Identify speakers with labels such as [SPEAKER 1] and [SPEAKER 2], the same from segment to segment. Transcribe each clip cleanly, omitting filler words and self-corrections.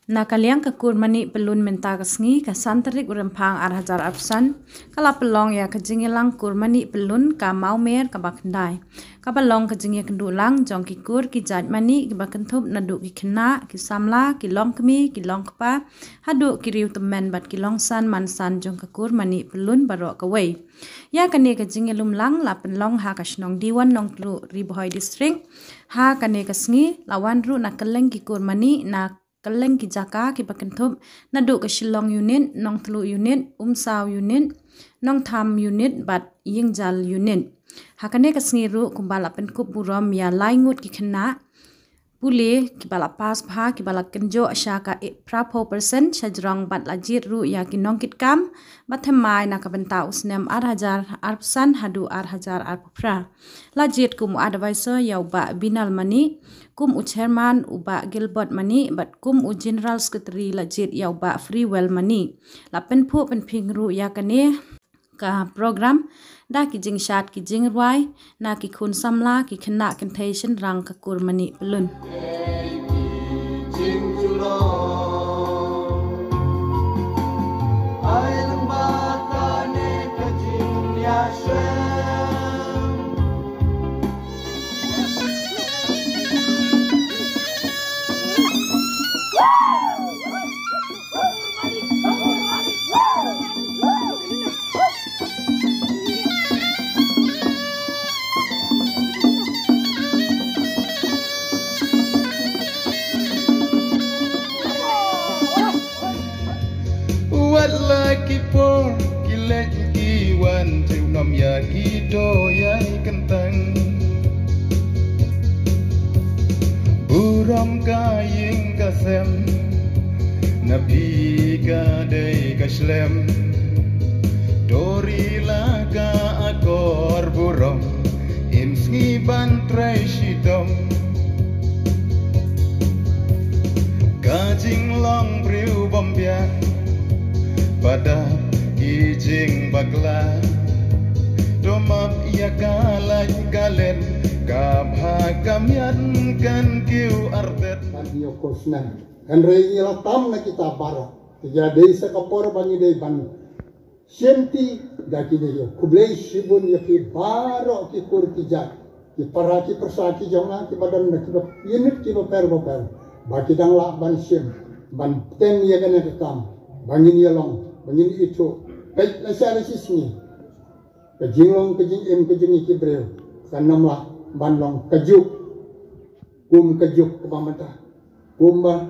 [SPEAKER 1] Nakaliang kakur mani pelun menta kasngi ka santarik urempang arhajar arpsan kala pelong ya kajingilang kur mani pelun ka maumer ka bakndai ka balong kajingi kendulang jong ki kur ki jat mani ki bakentup nadu ki kena ki samla ki long kemi ki long kpa hadu ki riu temen bat ki long san mansan jong kakur mani pelun barok kawai ya kane kajingi lumlang la penlong ha kasnong diwan nong tlu ribohoi district ha kane kasngi lawan ru nakaleng ki kur mani na kaleng ki jaka ki bakentup nadu ke Shillong unit nong telu unit umsaw unit nong tham unit bat yingjal unit hakane ka sngiru kumbala penkup burom ya laingut ki khna pule ki bala pas pha ki bala kenjo ashaka prapo percent shajrong bat lajit ru ya ki nong kit kam bathemai na ka benta usnem 8000 arpsan hadu 8000 arpra lajit kum advisor ya ba binal mani kum u chairman uba Gilbert mani bat kum u general secretary lajit ya uba free well mani la penpu penpingru ya kane ka program da ki jing shat ki jing rwai na ki khun samla ki khna contation rang ka kur mani pelun
[SPEAKER 2] Lagi por kilet kiwan nom ya kido yai kentang buram kaying kasem nabi ka dei kaslem dori laga akor buram imski bantrai shidom kajing long briu bombian pada kijing bagla domap ia kalaj galen kabhagamian kan kiu arbet
[SPEAKER 3] radio kosnan kan rei la tam na kita baro tiga desa kapor bangi dei ban senti daki de yo kublei shibun ya ki baro ki kur ki ja ki paraki persaki jona ki badan na ki unit ki per baki dang la ban shem ban ten ya kan kam bangin ya long bangin itu baik nasihat sisni kejinglong kejing em kejing ikibrel kanamlah banlong kejuk kum kejuk kepamata kumba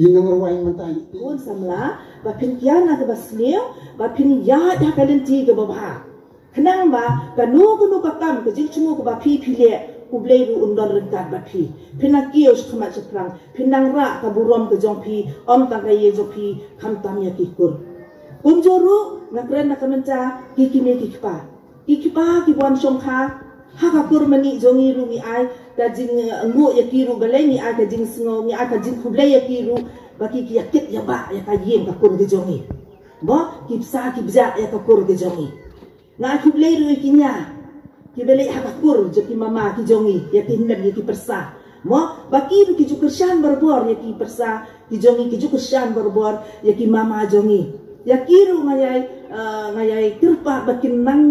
[SPEAKER 3] inang ruwain mantai
[SPEAKER 4] un samla ba pinkiana ke basneo ba pin ya da kalenti ke babha kenang ba kanu ka kam ke jing chumu ke ba pi le kublei ru undon rentat ba pi pinakio khama chaprang pinang ra ka burom ke jong pi om ta ga ye jo pi kham tam ya kikur unjoru ngakren na kamenta kikime kikpa ki wan songkha ha ka kur mani jongi ru mi ai da jing ngu ya kiru galai mi ai ka jing singo mi ai ka jing kublei ya kiru ba ki yakit ya ba ya ka yem ka kur ke jongi bo kipsa kibja ya ka kur ke jongi na kublei ru kinya ki beli hakakur jo ki mama ki jongi ya ki hinder ya ki persa mo baki ki jo kershan berbor ya ki persa ki jongi ki jo kershan berbor ya ki mama jongi ya kiru ngayai kirpa bakin nang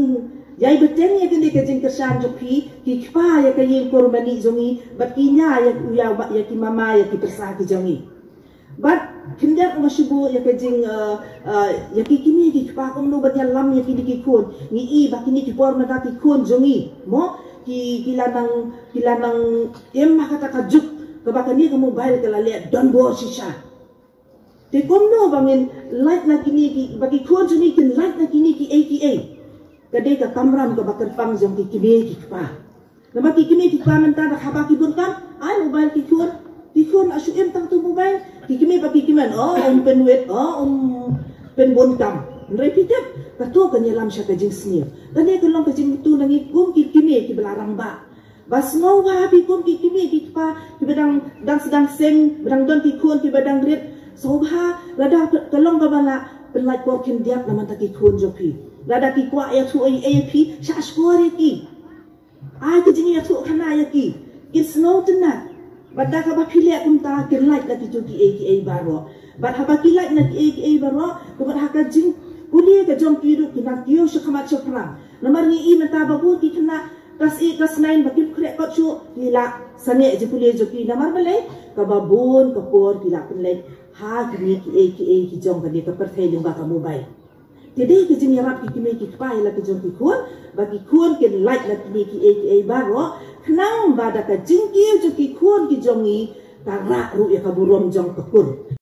[SPEAKER 4] yai beteng ya kini kejing kershan jo ki kpa ya ka yin korbani jongi bakinya ya uya ya ki mama ya ki persa ki jongi bat kindak mashubu ya kejing ya kini ki pa kom no batya lam ya kini ki kun ni I bakini ki por mata ki kun jongi mo ki kilanang em makata kajuk ka bakani ka mobile ka lale don bo shisha te kom no bangin light na kini ki baki kun jongi kin light na kini ki ATA kade ka kamram ka bakar pang jong ki kibe ki pa na baki kini ki pa menta da haba ki bun kam ai mobile ki kun asu em tang tu mobile kikime pa kikiman penwet penbontam repeated kato kanya lam sya kajing snir kanya kalong kajing itu nangi kum kikime ki belarang ba bas ngawa bi kum kikime ki pa ki bedang dang sedang seng bedang don ki kun ki bedang grit sobha lada kalong ka bala penlait ko kin diak naman ta ki kun jopi lada ki kwa ya tu ai pi sya score ki ai kajing ya tu kana ya ki it's no tenat Bada ka ba pilih kumta kelait na ki joki AKA baro. Bad haba kilait na ki AKA baro, kubat haka jing kuliah ka jom kiru kina kiyo shakamat shopra. Namar ni I mata babu ki kena kas 8 kas 9 bakip krek kot shu kila sange je kuliah joki namar malay ka babun ka por kila penlay ha kini ki AKA ki jom ka dia ka perthai lung ba ka mobile. Jadi ke jing yarap ki kimi ki kpai la ki jom ki kun bagi kun ke like la kini ki AKA baro kenang bada ka jing ki jo ki kun ki jom ni tarak ru ya ka burom jom ka kun.